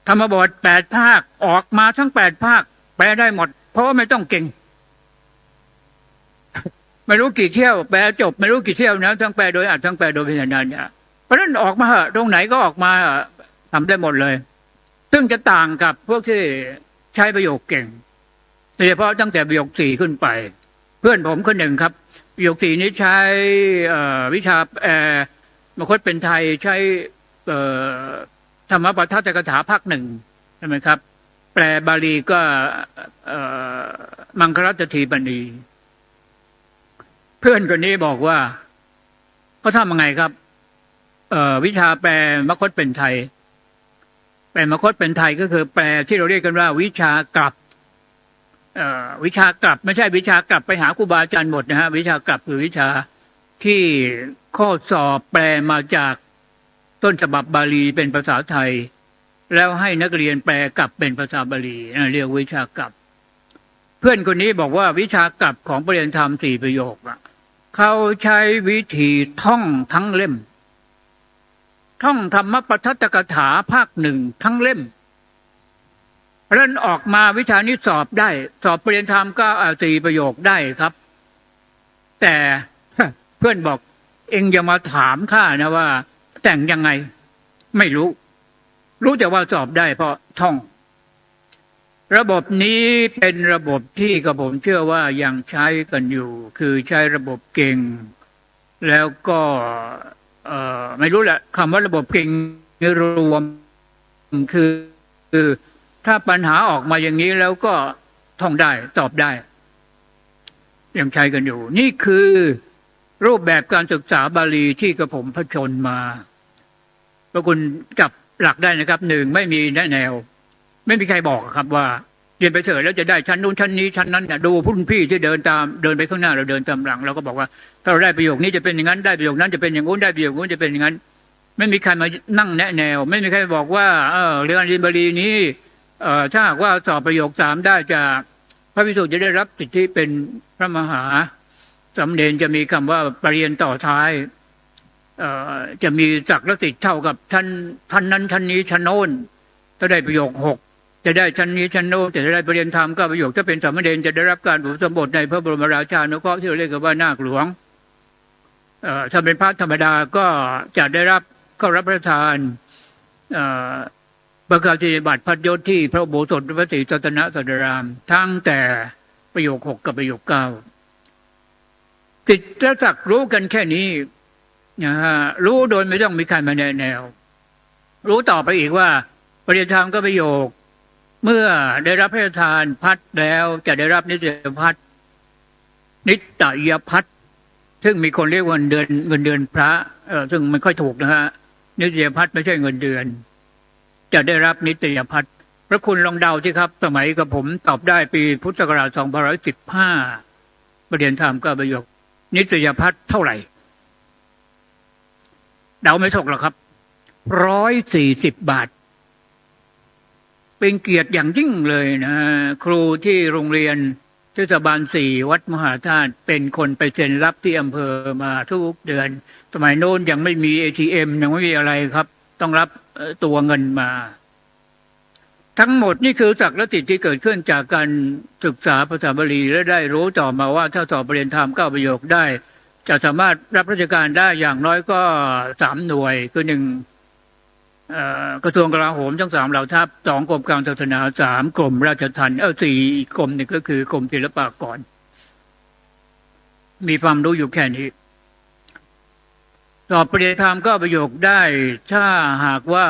ธรรมบท8 ภาคออกมาทั้ง8 ภาคแปลได้หมดเพราะว่าไม่ต้องเก่งไม่รู้กี่เที่ยวแปลจบไม่รู้กี่เที่ยวนะทั้งแปลโดยอัดทั้งแปลโดยพิจารณาเนี่ยเพราะฉะนั้นออกมาตรงไหนก็ออกมาทำได้หมดเลยซึ่งจะต่างกับพวกที่ใช้ประโยคเก่งโดยเฉพาะตั้งแต่ประโยค4ขึ้นไปเพื่อนผมคนหนึ่งครับประโยค4นี้ใช้วิชามคตเป็นไทยใช้ธรรมปทัตตกถาภาค 1ใช่ไหมครับแปลบาลีก็มังครัตถีปณีเพื่อนคนนี้บอกว่าเขาทำยังไงครับวิชาแปลมคตเป็นไทยแปลมคตเป็นไทยก็คือแปลที่เราเรียกกันว่าวิชากลับวิชากลับไม่ใช่วิชากลับไปหาครูบาอาจารย์หมดนะฮะวิชากลับคือวิชาที่ข้อสอบแปลมาจากต้นฉบับบาลีเป็นภาษาไทยแล้วให้นักเรียนแปลกลับเป็นภาษาบาลีเรียกวิชากลับเพื่อนคนนี้บอกว่าวิชากลับของประเรียนธรรม4 ประโยคเขาใช้วิธีท่องทั้งเล่มท่องธรรมปทัตตกถาภาค 1ทั้งเล่มเพราะฉะนั้นออกมาวิชานี้สอบได้สอบประเรียนธรรมก็4 ประโยคได้ครับแต่เพื่อนบอกเอ็งอย่ามาถามข้านะว่าแต่งยังไงไม่รู้แต่ว่าสอบได้เพราะท่องระบบนี้เป็นระบบที่กับผมเชื่อว่ายังใช้กันอยู่คือใช้ระบบเก่งแล้วก็ไม่รู้แหละคำว่าระบบเก่งรวมคือถ้าปัญหาออกมาอย่างนี้แล้วก็ท่องได้ตอบได้ยังใช้กันอยู่นี่คือรูปแบบการศึกษาบาลีที่กับผมผจญมาพระคุณจับหลักได้นะครับ1ไม่มีแนวไม่มีใครบอกครับว่าเรียนไปเฉยแล้วจะได้ชั้นนู้นชั้นนี้ชั้นนั้นดูผู้พี่ที่เดินไปข้างหน้าเราเดินตามหลังเราก็บอกว่าถ้าเราได้ประโยคนี้จะเป็นอย่างนั้นได้ประโยคนั้นจะเป็นอย่างนู้นได้ประโยคนู้นจะเป็นอย่างนั้นไม่มีใครมานั่งแนะแนวไม่มีใครบอกว่าเรียนบาลีนี้ถ้าหากว่าสอบประโยค3ได้จะพระภิกษุจะได้รับสิทธิเป็นพระมหาสำเด็จจะมีคำว่าปรริญญาต่อท้ายจะมีศักดิ์และสิทธิ์เท่ากับท่านนั้นท่านนี้ชั้นโน้นถ้าได้ประโยค6จะได้ชั้นนี้ชั้นโน้นจะได้ปรริญญาธรรม9 ประโยคถ้าเป็นสามเณรจะได้รับการอุปสมบทในพระบรมราชานุเคราะห์ที่เราเรียกกันว่านาคหลวงถ้าเป็นพระธรรมดาก็จะได้รับเข้ารับประทานประกาศนียบัตรพัดยศที่พระอุโบสถพระศรีสัตนสดารามทั้งแต่ประโยค6กับประโยค9ติดศักดิ์รู้กันแค่นี้รู้โดยไม่ต้องมีใครมาแนวรู้ต่อไปอีกว่าปริยธรรมก็ประโยคเมื่อได้รับพระราชทานพัดแล้วจะได้รับนิตยพัดนิตยพัดซึ่งมีคนเรียกว่าเงินเดือนพระซึ่งไม่ค่อยถูกนะฮะนิตยพัดไม่ใช่เงินเดือนจะได้รับนิตยพัดพระคุณลองเดาสิครับสมัยกับผมตอบได้ปีพุทธศักราช2515ประเรียนธรรมก็ประโยคนิตยพัดเท่าไหร่เดาไม่ถูกหรอกครับ140 บาทเป็นเกียรติอย่างยิ่งเลยนะครูที่โรงเรียนเทศบาล4วัดมหาธาตุเป็นคนไปเซ็นรับที่อำเภอมาทุกเดือนสมัยโน้นยังไม่มี ATM ยังไม่มีอะไรครับต้องรับตัวเงินมาทั้งหมดนี่คือศักดิ์และสิทธิ์ที่เกิดขึ้นจากการศึกษาภาษาบาลีและได้รู้ต่อมาว่าถ้าสอบปรริญญาธรรม9 ประโยคได้จะสามารถรับราชการได้อย่างน้อยก็3 หน่วยคือ1กระทรวงกลาโหมทั้ง3 เหล่าทัพ2 กรมการศาสนา3 กรมราชทัณฑ์4 อีกกรมหนึ่งก็คือกรมศิลปากรมีความรู้อยู่แค่นี้สอบปริญญาธรรม9 ประโยคได้ถ้าหากว่า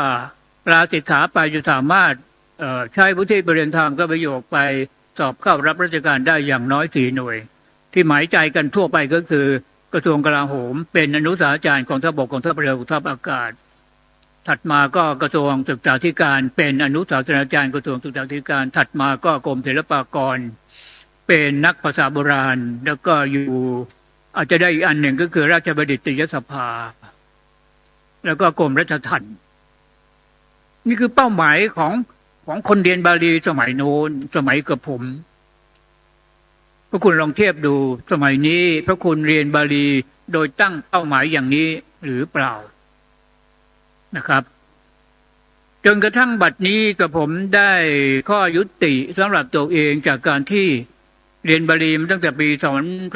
ลาสิกขาไปจะสามารถใช้วุฒิปริญญาธรรม9 ประโยคไปสอบเข้ารับราชการได้อย่างน้อย4 หน่วยที่หมายใจกันทั่วไปก็คือกระทรวงกลาโหมเป็นอนุสาวการกองทัพบกกองทัพเรือกองทัพอากาศถัดมาก็กระทรวงศึกษาธิการเป็นอนุสาวการกระทรวงศึกษาธิการถัดมาก็กรมศิลปากร เป็นนักภาษาโบราณแล้วก็อยู่อาจจะได้อีกอันหนึ่งก็คือราชบัณฑิตยสภาแล้วก็กรมราชทัณฑ์นี่คือเป้าหมายของคนเรียนบาลีสมัยโน้นสมัยกับผมพระคุณลองเทียบดูสมัยนี้พระคุณเรียนบาลีโดยตั้งเป้าหมายอย่างนี้หรือเปล่านะครับจนกระทั่งบัดนี้กับผมได้ข้อยุติสำหรับตัวเองจากการที่เรียนบาลีมาตั้งแต่ปี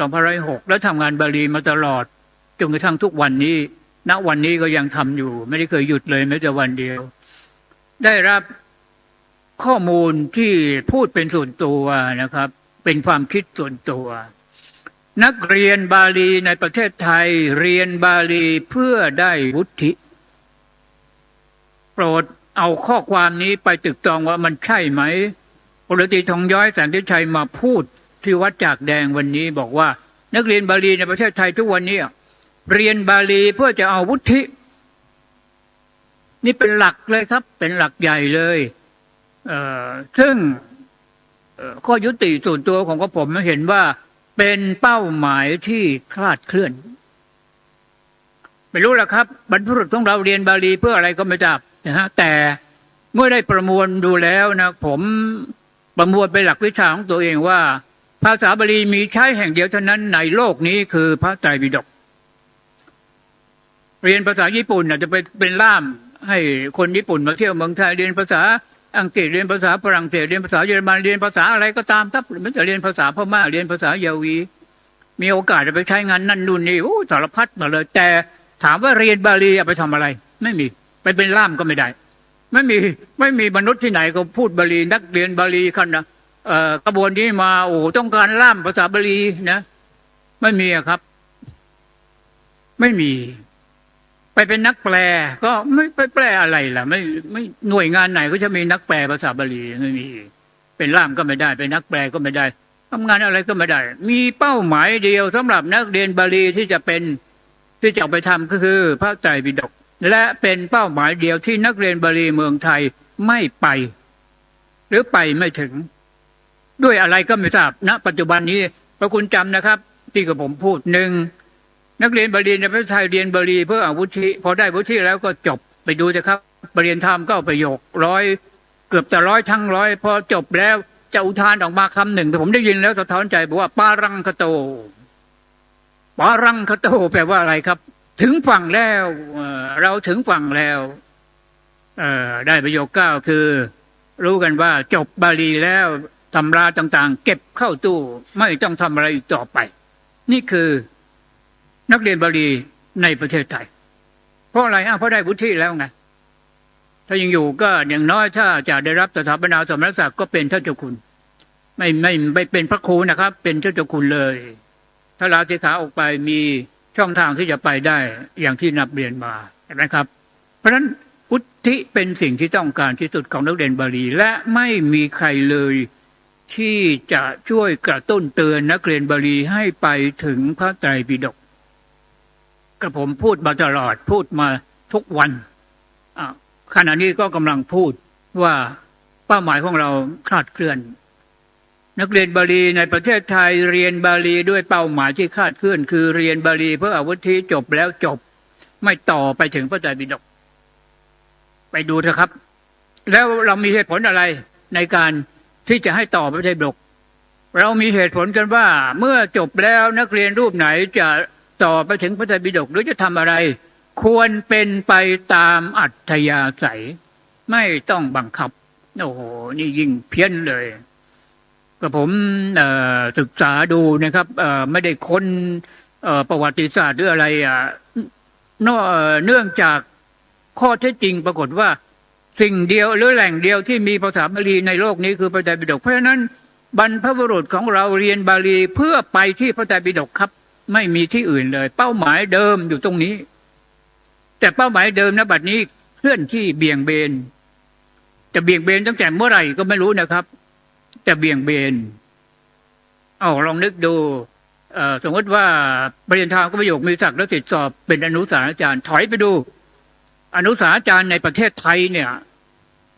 2506แล้วทำงานบาลีมาตลอดจนกระทั่งทุกวันนี้ณวันนี้ก็ยังทำอยู่ไม่ได้เคยหยุดเลยแม้แต่วันเดียวได้รับข้อมูลที่พูดเป็นส่วนตัวนะครับเป็นความคิดส่วนตัวนักเรียนบาลีในประเทศไทยเรียนบาลีเพื่อได้วุฒิโปรดเอาข้อความนี้ไปตึกตรองว่ามันใช่ไหมพลตรีทองย้อยแสนทิชัยมาพูดที่วัดจากแดงวันนี้บอกว่านักเรียนบาลีในประเทศไทยทุกวันนี้เรียนบาลีเพื่อจะเอาวุฒินี่เป็นหลักเลยครับเป็นหลักใหญ่เลยซึ่งข้อยุติส่วนตัวของผมเห็นว่าเป็นเป้าหมายที่คลาดเคลื่อนไม่รู้ละครับบรรพบุรุษของเราเรียนบาลีเพื่ออะไรก็ไม่ทราบนะฮะแต่เมื่อได้ประมวลดูแล้วนะผมประมวลเป็นหลักวิชาของตัวเองว่าภาษาบาลีมีใช้แห่งเดียวเท่านั้นในโลกนี้คือพระไตรปิฎกเรียนภาษาญี่ปุ่นอาจจะเป็นล่ามให้คนญี่ปุ่นมาเที่ยวเมืองไทยเรียนภาษาอังกฤษเรียนภาษาฝรั่งเศสเรียนภาษาเยอรมันเรียนภาษาอะไรก็ตามครับมันจะเรียนภาษาพม่าเรียนภาษายาวีมีโอกาสจะไปใช้งานนั่นนู่นนี่สารพัดมาเลยแต่ถามว่าเรียนบาลีเอาไปทำอะไรไม่มีไปเป็นล่ามก็ไม่ได้ไม่มีมนุษย์ที่ไหนก็พูดบาลีนักเรียนบาลีกันนะกระบวนนี้มาต้องการล่ามภาษาบาลีนะไม่มีครับไม่มีไปเป็นนักแปลก็ไม่ไปแปลอะไรล่ะไม่หน่วยงานไหนก็จะมีนักแปลภาษาบาลีไม่มีเป็นล่ามก็ไม่ได้เป็นนักแปลก็ไม่ได้ทำงานอะไรก็ไม่ได้มีเป้าหมายเดียวสำหรับนักเรียนบาลีที่จะไปทำก็คือพระไตรปิฎกและเป็นเป้าหมายเดียวที่นักเรียนบาลีเมืองไทยไม่ไปหรือไปไม่ถึงด้วยอะไรก็ไม่ทราบณปัจจุบันนี้พระคุณจำนะครับที่กับผมพูดหนึ่งนักเรียนบาลีในประเทศไทยเรียนบาลีเพื่อเอาวุฒิพอได้วุฒิแล้วก็จบไปดูจะครับปริญญาธรรมก็ประโยค100เกือบจะ100ทั้ง100พอจบแล้วจะอุทานออกมาคำหนึ่งแต่ผมได้ยินแล้วสะท้อนใจบอกว่าปารังคโตปารังคโตแปลว่าอะไรครับถึงฝั่งแล้วเราถึงฝั่งแล้วได้ประโยค9คือรู้กันว่าจบบาลีแล้วตำราต่างๆเก็บเข้าตู้ไม่ต้องทำอะไรอีกต่อไปนี่คือนักเรียนบาลีในประเทศไทยเพราะอะไรเพราะได้วุฒิแล้วไงถ้ายังอยู่ก็อย่างน้อยถ้าจะได้รับสถาปนาสมณศักดิ์ก็เป็นเจ้าเจ้าคุณไม่เป็นพระครูนะครับเป็นเจ้าเจ้าคุณเลยถ้าลาสิกขาออกไปมีช่องทางที่จะไปได้อย่างที่นับเรียนมาเห็นไหมครับเพราะฉะนั้นวุฒิเป็นสิ่งที่ต้องการที่สุดของนักเรียนบาลีและไม่มีใครเลยที่จะช่วยกระตุ้นเตือนนักเรียนบาลีให้ไปถึงพระไตรปิฎกก็ผมพูดมาตลอดพูดมาทุกวันขณะนี้ก็กำลังพูดว่าเป้าหมายของเราคลาดเคลื่อนนักเรียนบาลีในประเทศไทยเรียนบาลีด้วยเป้าหมายที่คลาดเคลื่อนคือเรียนบาลีเพื่อเอาวุฒิจบแล้วจบไม่ต่อไปถึงพระไตรปิฎกไปดูเถอะครับแล้วเรามีเหตุผลอะไรในการที่จะให้ต่อพระไตรปิฎกเรามีเหตุผลกันว่าเมื่อจบแล้วนักเรียนรูปไหนจะต่อไปถึงพระไตรปิฎกหรือจะทำอะไรควรเป็นไปตามอัธยาศัยไม่ต้องบังคับโอ้โหนี่ยิ่งเพี้ยนเลยก็ผมศึกษาดูนะครับไม่ได้ค้นประวัติศาสตร์หรืออะไรเนื่องจากข้อเท็จจริงปรากฏว่าสิ่งเดียวหรือแหล่งเดียวที่มีภาษาบาลีในโลกนี้คือพระไตรปิฎกเพราะฉะนั้นบรรพบุรุษของเราเรียนบาลีเพื่อไปที่พระไตรปิฎกครับไม่มีที่อื่นเลยเป้าหมายเดิมอยู่ตรงนี้แต่เป้าหมายเดิมณบัดนี้เคลื่อนที่เบี่ยงเบนจะเบี่ยงเบนตั้งแต่เมื่อไหร่ก็ไม่รู้นะครับจะเบี่ยงเบนลองนึกดูสมมติว่าปริญญาธรรมก็ประโยคมีศักดิ์และติดสอบเป็นอนุสารอาจารย์ถอยไปดูอนุสารอาจารย์ในประเทศไทยเนี่ย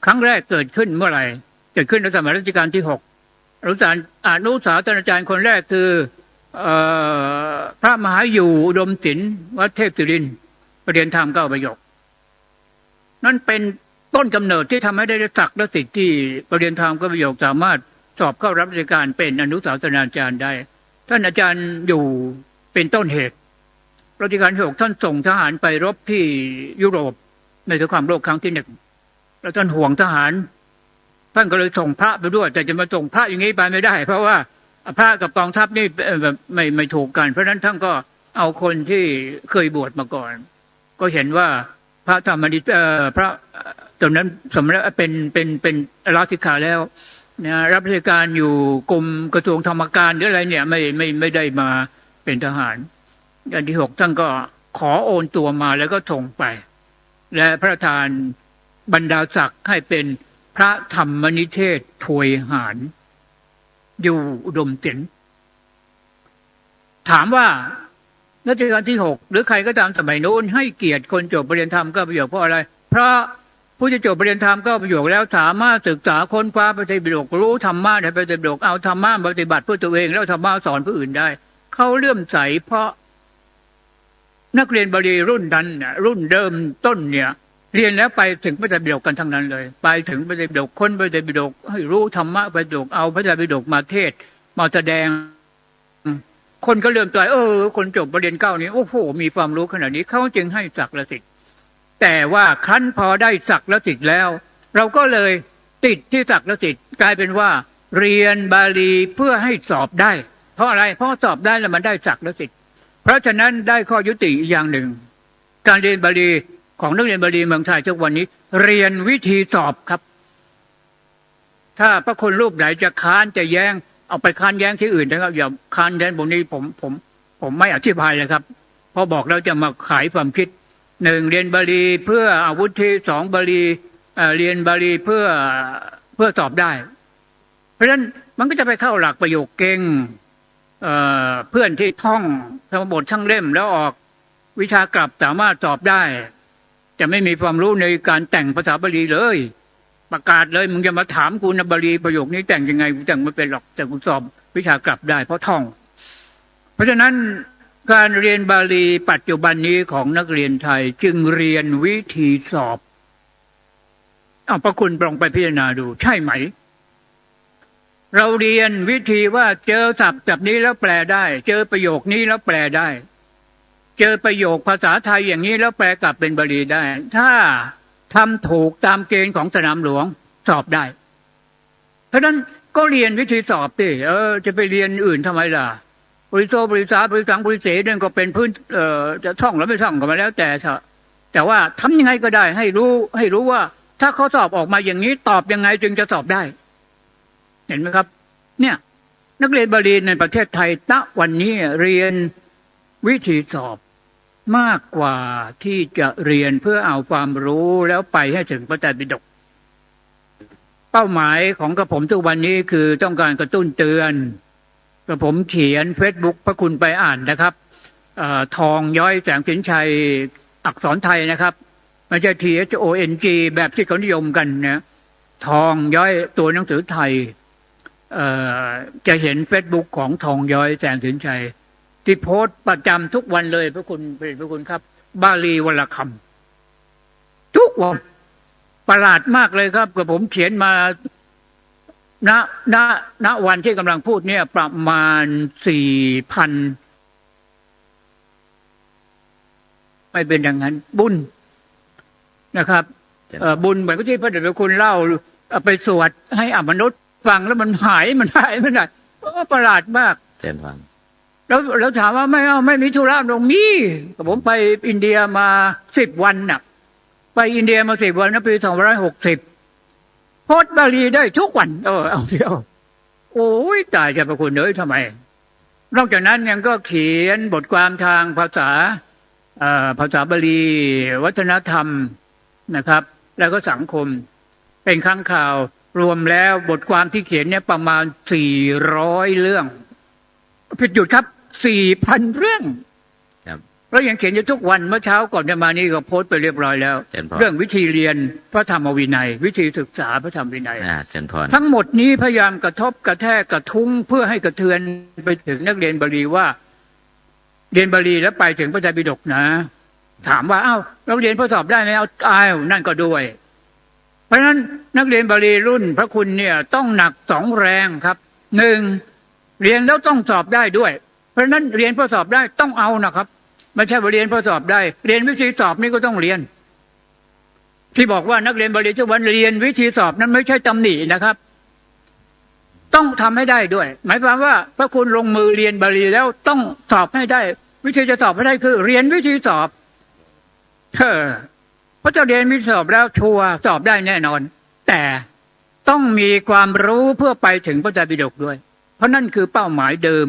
ครั้งแรกเกิดขึ้นเมื่อไหร่เกิดขึ้นในสมัยรัชกาลที่6 อนุสาสนาจารย์คนแรกคือพระมหาอยู่อุดมศิลป์วัดเทพศิรินทร์ประเรียนธรรม9 ประโยคนั่นเป็นต้นกำเนิดที่ทำให้ได้ศักดิ์และสิทธิ์ที่ประเรียนธรรม9 ประโยคสามารถสอบเข้ารับราชการเป็นอนุสาสนาจารย์ได้ท่านอาจารย์อยู่เป็นต้นเหตุรัชกาลที่ 6ท่านส่งทหารไปรบที่ยุโรปในสงครามโลกครั้งที่ 1แล้วท่านห่วงทหารท่านก็เลยส่งพระไปด้วยแต่จะมาส่งพระอย่างนี้ไปไม่ได้เพราะว่าพระกับกองทัพนี่แบบไม่ถูกกันเพราะฉะนั้นท่านก็เอาคนที่เคยบวชมาก่อนก็เห็นว่าพระธรรมดิพระตอนนั้นสมณะเป็นลาสิกขาแล้วนะรับราชการอยู่กรมกระทรวงธรรมการหรืออะไรเนี่ยไม่ได้มาเป็นทหารอันที่ 6ท่านก็ขอโอนตัวมาแล้วก็ส่งไปและพระราชทานบรรดาศักดิ์ให้เป็นพระธรรมนิเทศถวยหารอยู่อุดมศิลป์ถามว่ารัชกาลที่ 6หรือใครก็ตามสมัยโน้นให้เกียรติคนจบประเรียนธรรม9 ประโยคเพราะอะไรเพราะผู้จะจบประเรียนธรรม9 ประโยคแล้วสามารถศึกษาค้นคว้าพระไตรปิฎกรู้ธรรมะในพระไตรปิฎกเอาธรรมะปฏิบัติเพื่อตัวเองแล้วธรรมะสอนผู้อื่นได้เขาเลื่อมใสเพราะนักเรียนบาลีรุ่นนั้นรุ่นเดิมต้นเนี่ยเรียนแล้วไปถึงพระไตรปิฎกกันทั้งนั้นเลยไปถึงพระไตรปิฎกค้นพระไตรปิฎกให้รู้ธรรมะพระไตรปิฎกเอาพระไตรปิฎกมาเทศมาแสดงคนก็เลื่อมใสคนจบประเรียน9นี้โอ้โหมีความรู้ขนาดนี้เขาจึงให้ศักดิ์และสิทธิ์แต่ว่าครั้นพอได้ศักดิ์และสิทธิ์แล้วเราก็เลยติดที่ศักดิ์และสิทธิ์กลายเป็นว่าเรียนบาลีเพื่อให้สอบได้เพราะอะไรเพราะสอบได้แล้วมันได้ศักดิ์และสิทธิ์เพราะฉะนั้นได้ข้อยุติอีกอย่างหนึ่งการเรียนบาลีของนักเรียนบาลีเมืองไทยทุกวันนี้เรียนวิธีสอบครับถ้าพระคนรูปไหนจะค้านจะแย้งเอาไปค้านแย้งที่อื่นนะครับอย่าค้านแย้งบนนี้ผมไม่อธิบายเลยครับเพราะบอกแล้วจะมาขายความคิด1เรียนบาลีเพื่ออาวุธที่2บาลีเรียนบาลีเพื่อสอบได้เพราะฉะนั้นมันก็จะไปเข้าหลักประโยคเก่งเพื่อนที่ท่องธรรมบททั้งเล่มแล้วออกวิชากลับสามารถสอบได้จะไม่มีความรู้ในการแต่งภาษาบาลีเลยประกาศเลยมึงจะมาถามกูนะบาลีประโยคนี้แต่งยังไงกูแต่งไม่เป็นหรอกแต่กูสอบวิชากลับได้เพราะท่องเพราะฉะนั้นการเรียนบาลีปัจจุบันนี้ของนักเรียนไทยจึงเรียนวิธีสอบเอาพระคุณลองไปพิจารณาดูใช่ไหมเราเรียนวิธีว่าเจอศัพท์นี้แล้วแปลได้เจอประโยคนี้แล้วแปลได้เจอประโยคภาษาไทยอย่างนี้แล้วแปลกลับเป็นบาลีได้ถ้าทำถูกตามเกณฑ์ของสนามหลวงสอบได้เพราะฉะนั้นก็เรียนวิธีสอบดิจะไปเรียนอื่นทำไมล่ะบริโภคบริษัทบริสังบริเสนั่นก็เป็นพื้นจะท่องแล้วไม่ท่องก็มาแล้วแต่ว่าทำยังไงก็ได้ให้รู้ว่าถ้าเขาสอบออกมาอย่างนี้ตอบยังไงจึงจะสอบได้เห็นไหมครับเนี่ยนักเรียนบาลีในประเทศไทยณวันนี้เรียนวิธีสอบมากกว่าที่จะเรียนเพื่อเอาความรู้แล้วไปให้ถึงพระไตรปิฎกเป้าหมายของกระผมทุกวันนี้คือต้องการกระตุ้นเตือนกระผมเขียน Facebook พระคุณไปอ่านนะครับทองย้อยแสงสินชัยอักษรไทยนะครับไม่ใช่ THONG แบบที่เขานิยมกันนะทองย้อยตัวหนังสือไทยจะเห็น Facebook ของทองย้อยแสงสินชัยที่โพสต์ประจำทุกวันเลยพระคุณครับบาลีวรรณคำทุกวันประหลาดมากเลยครับกับผมเขียนมาณวันที่กำลังพูดเนี่ยประมาณ 4,000 ไม่เป็นอย่างนั้นบุญนะครับบุญเหมือนที่พระเดชพระคุณเล่าไปสวดให้อมนุษย์ฟังแล้วมันหายมันได้ประหลาดมากเช่นฟังแล้วถามว่าไม่มีธุระตรงนี้ผมไปอินเดียมา10 วันน่ะไปอินเดียมา10 วันนะปี2560โพสต์บาลีได้ทุกวันเอาเดียวโอ้ยตายจะประคุณทำไมนอกจากนั้นยังก็เขียนบทความทางภาษาบาลีวัฒนธรรมนะครับแล้วก็สังคมเป็นครั้งข่าวรวมแล้วบทความที่เขียนเนี่ยประมาณ400 เรื่องผิดหยุดครับ 4,000 เรื่อง แล้วยังเขียนอยู่ทุกวันเมื่อเช้าก่อนจะมานี่ก็โพสต์ไปเรียบร้อยแล้วเรื่องวิธีเรียนพระธรรมวินัยวิธีศึกษาพระธรรมวินัยทั้งหมดนี้พยายามกระทบกระแทกกระทุ้งเพื่อให้กระเทือนไปถึงนักเรียนบาลีว่าเรียนบาลีแล้วไปถึงพระไตรปิฎกนะถามว่าอ้าวเราเรียนพอสอบได้ไหมอ้าวนั่นก็ด้วยเพราะฉะนั้นนักเรียนบาลีรุ่นพระคุณเนี่ยต้องหนัก2แรงครับ1เรียนแล้วต้องสอบได้ด้วยเพราะฉะนั้นเรียนพอสอบได้ต้องเอานะครับไม่ใช่ว่าเรียนพอสอบได้เรียนวิธีสอบนี่ก็ต้องเรียนที่บอกว่านักเรียนบาลีทุกวันเรียนวิธีสอบนั้นไม่ใช่ตำหนินะครับต้องทำให้ได้ด้วยหมายความว่าพระคุณลงมือเรียนบาลีแล้วต้องสอบให้ได้วิธีจะสอบให้ได้คือเรียนวิธีสอบเพราะจะเรียนวิธีสอบแล้วชัวร์สอบได้แน่นอนแต่ต้องมีความรู้เพื่อไปถึงพระไตรปิฎกด้วยเพราะนั่นคือเป้าหมายเดิม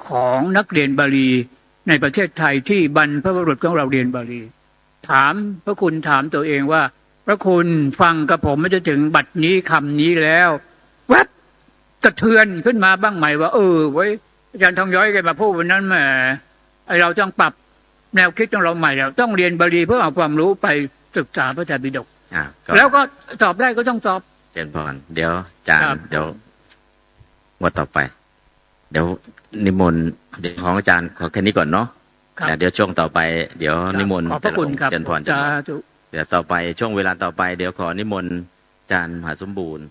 ของนักเรียนบาลีในประเทศไทยที่บรรพบุรุษของเราเรียนบาลีถามพระคุณถามตัวเองว่าพระคุณฟังกับผมไม่จะถึงบัดนี้คำนี้แล้วแวบกระเทือนขึ้นมาบ้างไหมว่าไว้อาจารย์ทองย้อยแกมาพูดวันนั้นแหมเราต้องปรับแนวคิดของเราใหม่แล้วต้องเรียนบาลีเพื่อเอาความรู้ไปศึกษาพระไตรปิฎกแล้วก็สอบได้ก็ต้องสอบเจริญพรเดี๋ยวอาจารย์เดี๋ยวงวดต่อไปเดี๋ยวนิมนต์เดี๋ยวของอาจารย์ขอแค่นี้ก่อนเนาะเดี๋ยวช่วงต่อไปเดี๋ยวนิมนต์ขอบพระคุณครับเจริญพรเดี๋ยวต่อไปช่วงเวลาต่อไปเดี๋ยวขอนิมนต์อาจารย์มหาสมบูรณ์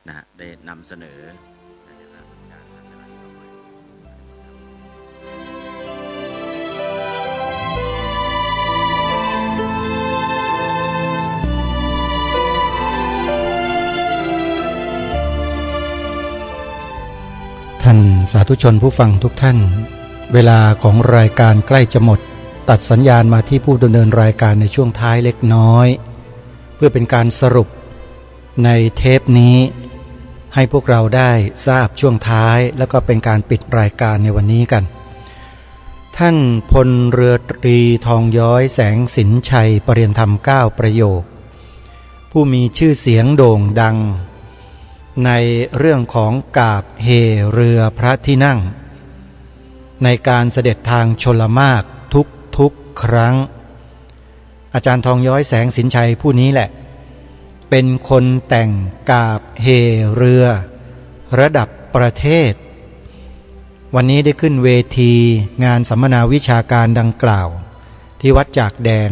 นะฮะได้นำเสนอท่านสาธุชนผู้ฟังทุกท่านเวลาของรายการใกล้จะหมดตัดสัญญาณมาที่ผู้ดำเนินรายการในช่วงท้ายเล็กน้อยเพื่อเป็นการสรุปในเทปนี้ให้พวกเราได้ทราบช่วงท้ายแล้วก็เป็นการปิดรายการในวันนี้กันท่านพลเรือตรีทองย้อยแสงสินชัยปริยธรรม9ประโยคผู้มีชื่อเสียงโด่งดังในเรื่องของกาบเหเรือพระที่นั่งในการเสด็จทางชลมารทุกครั้งอาจารย์ทองย้อยแสงสินชัยผู้นี้แหละเป็นคนแต่งกาบเหเรือระดับประเทศวันนี้ได้ขึ้นเวทีงานสัมมนาวิชาการดังกล่าวที่วัดจากแดง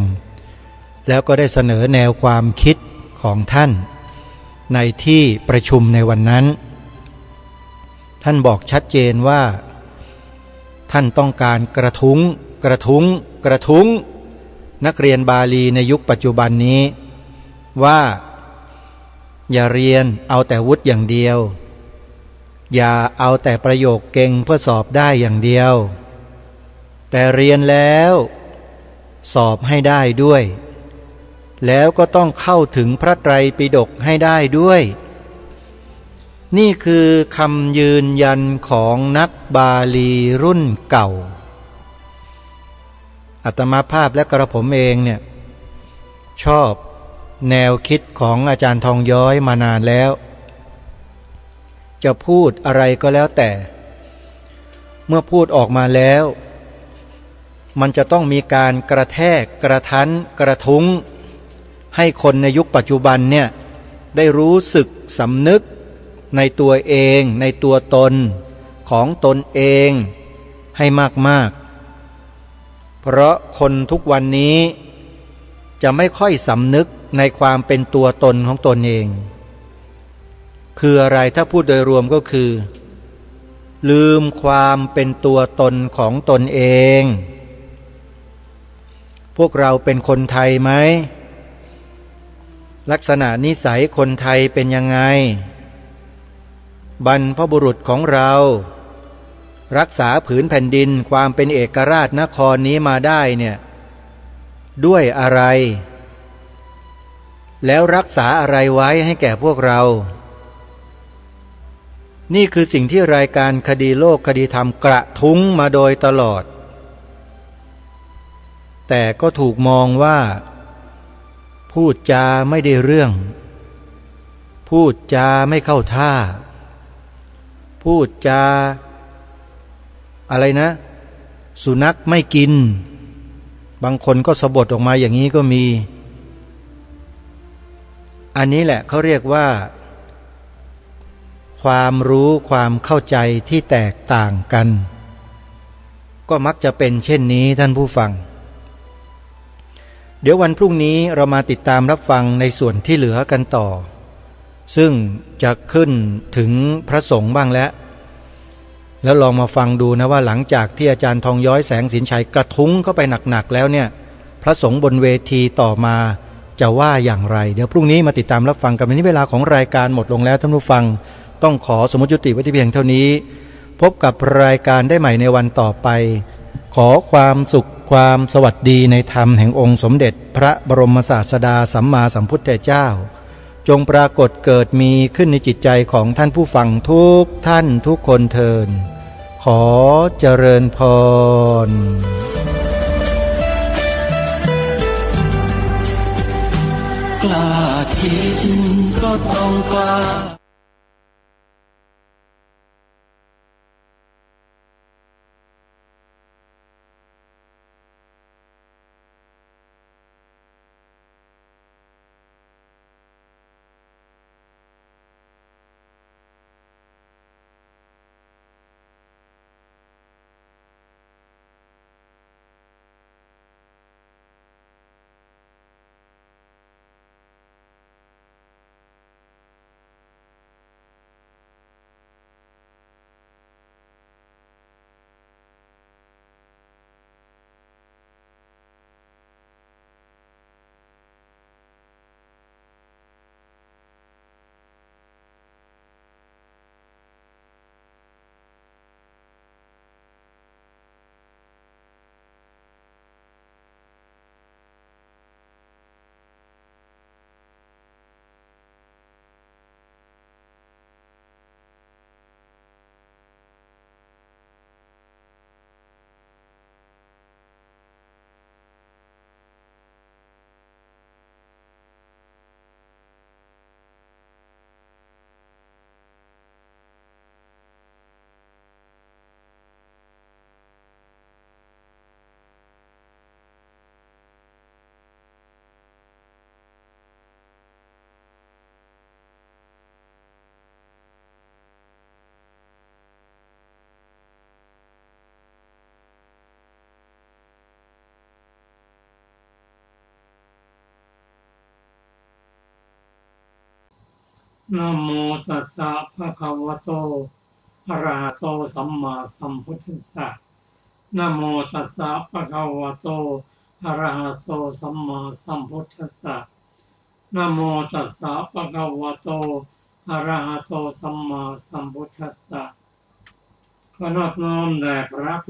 แล้วก็ได้เสนอแนวความคิดของท่านในที่ประชุมในวันนั้นท่านบอกชัดเจนว่าท่านต้องการกระทุ้งนักเรียนบาลีในยุคปัจจุบันนี้ว่าอย่าเรียนเอาแต่วุฒิอย่างเดียวอย่าเอาแต่ประโยคเก่งเพื่อสอบได้อย่างเดียวแต่เรียนแล้วสอบให้ได้ด้วยแล้วก็ต้องเข้าถึงพระไตรปิฎกให้ได้ด้วยนี่คือคำยืนยันของนักบาลีรุ่นเก่าอาตมาภาพและกระผมเองเนี่ยชอบแนวคิดของอาจารย์ทองย้อยมานานแล้วจะพูดอะไรก็แล้วแต่เมื่อพูดออกมาแล้วมันจะต้องมีการกระแทกกระทันกระทุ้งให้คนในยุคปัจจุบันเนี่ยได้รู้สึกสำนึกในตัวเองในตัวตนของตนเองให้มากๆเพราะคนทุกวันนี้จะไม่ค่อยสำนึกในความเป็นตัวตนของตนเองคืออะไรถ้าพูดโดยรวมก็คือลืมความเป็นตัวตนของตนเองพวกเราเป็นคนไทยไหมลักษณะนิสัยคนไทยเป็นยังไงบรรพบุรุษของเรารักษาผืนแผ่นดินความเป็นเอกราชนครนี้มาได้เนี่ยด้วยอะไรแล้วรักษาอะไรไว้ให้แก่พวกเรานี่คือสิ่งที่รายการคดีโลกคดีธรรมกระทุ้งมาโดยตลอดแต่ก็ถูกมองว่าพูดจาไม่ได้เรื่องพูดจาไม่เข้าท่าพูดจาอะไรนะสุนัขไม่กิน บางคนก็สะบดออกมาอย่างนี้ก็มีอันนี้แหละเขาเรียกว่าความรู้ความเข้าใจที่แตกต่างกันก็มักจะเป็นเช่นนี้ท่านผู้ฟังเดี๋ยววันพรุ่งนี้เรามาติดตามรับฟังในส่วนที่เหลือกันต่อซึ่งจะขึ้นถึงพระสงฆ์บ้างแล้วลองมาฟังดูนะว่าหลังจากที่อาจารย์ทองย้อยแสงสินชัยกระทุ้งเข้าไปหนักๆแล้วเนี่ยพระสงฆ์บนเวทีต่อมาจะว่าอย่างไรเดี๋ยวพรุ่งนี้มาติดตามรับฟังกันวันนี้เวลาของรายการหมดลงแล้วท่านผู้ฟังต้องขอสมมุติยุติไว้ที่เพียงเท่านี้พบกับรายการได้ใหม่ในวันต่อไปขอความสุขความสวัสดีในธรรมแห่งองค์สมเด็จพระบรมศาสดาสัมมาสัมพุทธเจ้าจงปรากฏเกิดมีขึ้นในจิตใจของท่านผู้ฟังทุกท่านทุกคนเทินขอเจริญพรกล้าคิดก็ต้องกล้านะโมตัสสะภะคะวะโตอะระหะโตสัมมาสัมพุทธัสสะนะโมตัสสะภะคะวะโตอะระหะโตสัมมาสัมพุทธัสสะนะโมตัสสะภะคะวะโตอะระหะโตสัมมาสัมพุทธัสสะขอน้อมแด่พระผู้